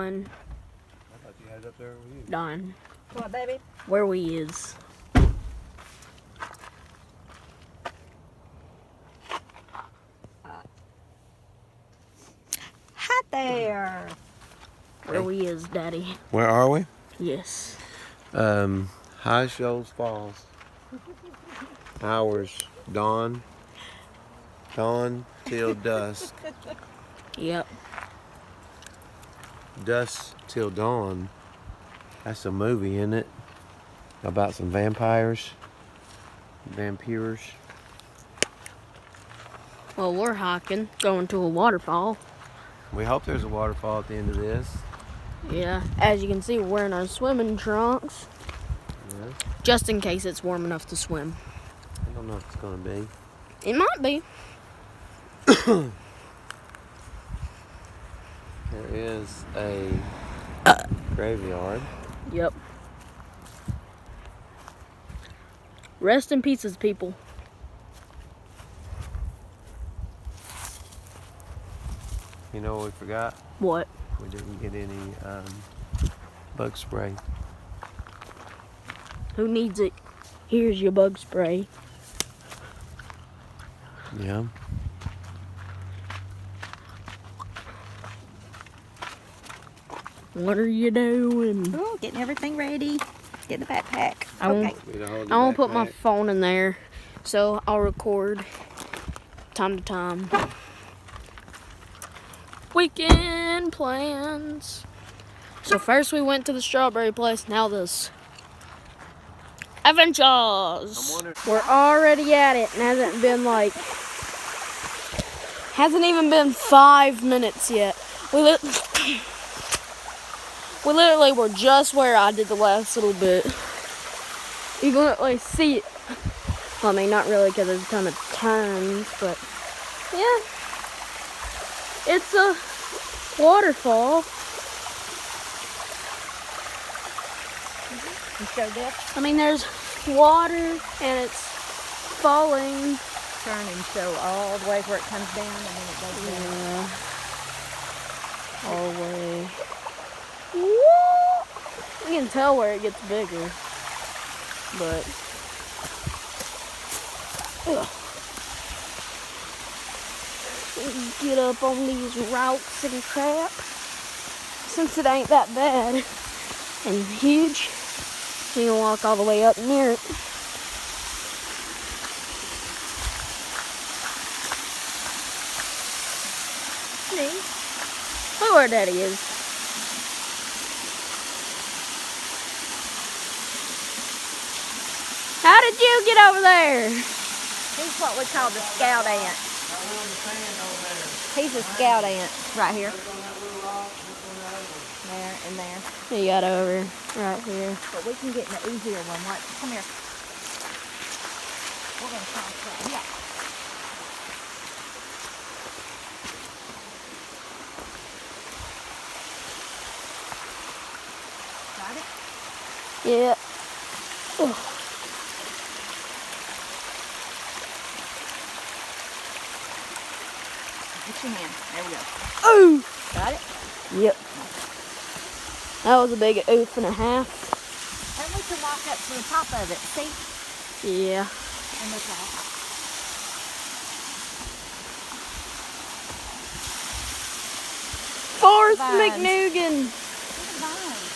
Done. I thought you had it up there with you. Done. What, baby? Where we is. Hi there. Where we is, Daddy. Where are we? Yes. High Shoals Falls. Hours dawn till dusk. Yep. Dusk till dawn. That's a movie, isn't it? About some vampires. Vampires. Well, we're hiking, going to a waterfall. We hope there's a waterfall at the end of this. Yeah. As you can see, we're wearing our swimming trunks. Yeah. Just in case it's warm enough to swim. I don't know if it's gonna be. It might be. There is a graveyard. Yep. Rest in pieces, people. You know what we forgot? What? We didn't get any bug spray. Who needs it? Here's your bug spray. Yeah. What are you doing? Oh, getting everything ready. Get the backpack. I Okay. won't put my phone in there, so I'll record time to time. Weekend plans. So first we went to the strawberry place, now this. Adventures! We're already at it, and hasn't even been 5 minutes yet. We literally were just where I did the last little bit. You can literally see it. Well, I mean, not really because there's a ton of turns, but yeah. It's a waterfall. You show this? I mean, there's water and it's falling. Turn and show all the way where it comes down and then it goes down. Yeah. All the way. Woo! You can tell where it gets bigger. But get up on these rocks and crap. Since it ain't that bad and huge, you can walk all the way up near it. See? Look where Daddy is. How did you get over there? He's what we call the scout ant. He's a scout ant right here. There and there. He got over right here. But we can get in the easier one. Like, come here. We're going to cross that. Yeah. Got it? Yeah. Ugh. Get your hand. There we go. Ooh! Got it? Yep. That was a big oof and a half. And we can walk up to the top of it. See? Yeah. And look at it. Forrest Vines. McNugan. Look at vines.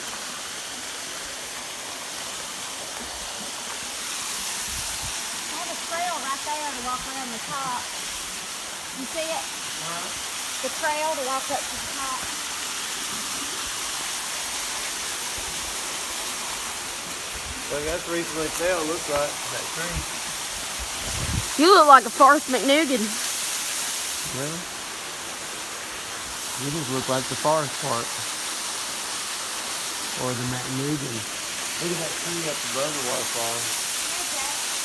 I have a trail right there to walk around the top. You see it? The trail to walk up to the top. Well, that's recently fell, looks like, that tree. You look like a Forrest McNugan. Well, you just look like the forest part. Or the McNugan. Look at that tree up above the waterfall.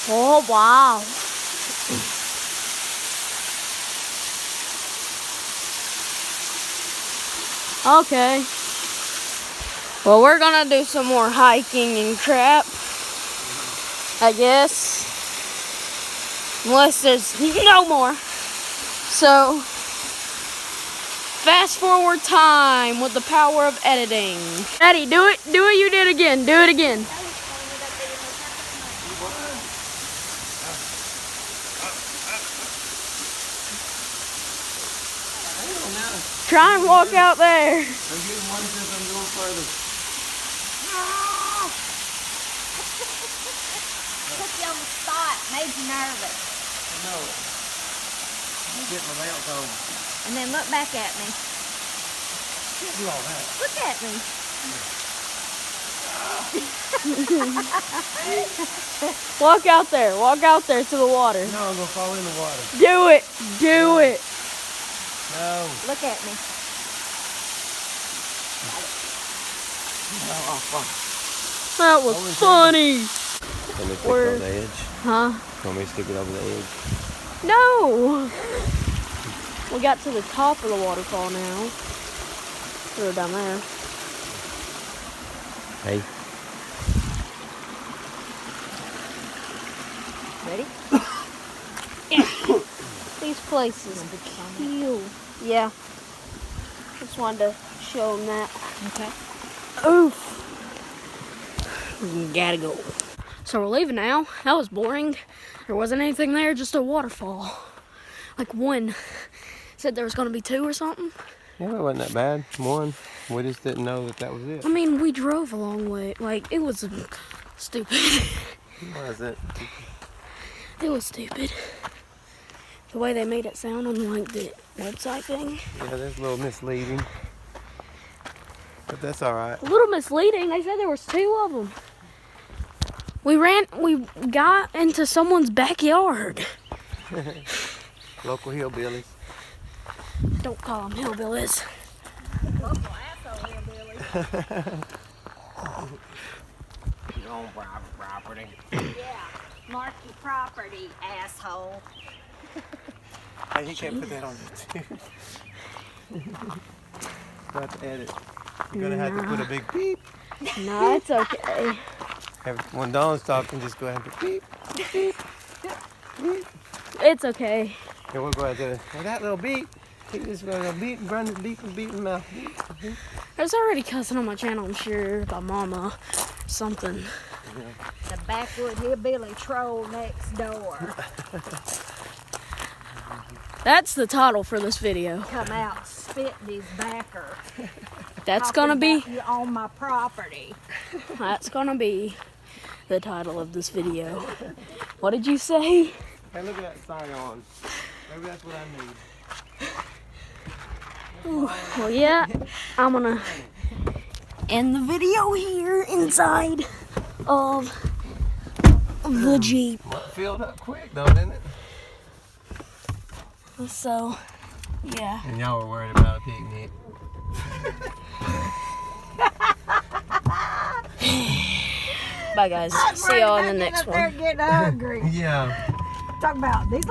Oh, wow. Okay. Well, we're gonna do some more hiking and crap, I guess. Unless there's no more. So, fast forward time with the power of editing. Daddy, do it you did again. Do it again. Try and walk out there. I'm getting one since I'm going further. Put you on the spot, made you nervous. I know it. I'm getting my mouth home. And then look back at me. Can't do all that. Look at me. Walk out there. Walk out there to the water. No, I'm gonna fall in the water. Do it. Do it. No. Look at me. Oh, fuck. That was funny. Can we stick Or- it on the edge? Huh? Can we stick it over the edge? No. We got to the top of the waterfall now. We're down there. Hey. Ready? These places heal. Yeah. Just wanted to show them that. Okay. Oof. Gotta go. So we're leaving now. That was boring. There wasn't anything there, just a waterfall. Like one. Said there was gonna be two or something. Yeah, it wasn't that bad. One. We just didn't know that was it. I mean, we drove a long way. Like, it was stupid. Was it? It was stupid. The way they made it sound on like the website thing. Yeah, that's a little misleading. But that's all right. A little misleading. They said there was two of them. We got into someone's backyard. Local hillbillies. Don't call them hillbillies. Local asshole hillbilly. Your own private property. Yeah. Mark your property, asshole. Hey, you can't put that on YouTube. You'll have to edit. You're gonna have to put a big beep. No, it's okay. When Dawn's talking, just go ahead and beep, beep, beep. It's okay. And we'll go ahead and do that little beep. He just going to beep and run the beep and beep in the mouth. Beep, beep. There's already cussing on my channel, I'm sure, by mama. Something. The backwood hillbilly troll next door. That's the title for this video. Come out spitting his backer. That's Talking gonna be about you on my property. that's gonna be the title of this video. What did you say? Hey, look at that sign on. Maybe that's what I need. Ooh, well, yeah, I'm gonna end the video here inside of the Jeep. Well, it filled up quick though, didn't it? So, yeah. And y'all were worried about a picnic. Bye, guys. See y'all in the next one. They're getting hungry. Yeah. Talk about these.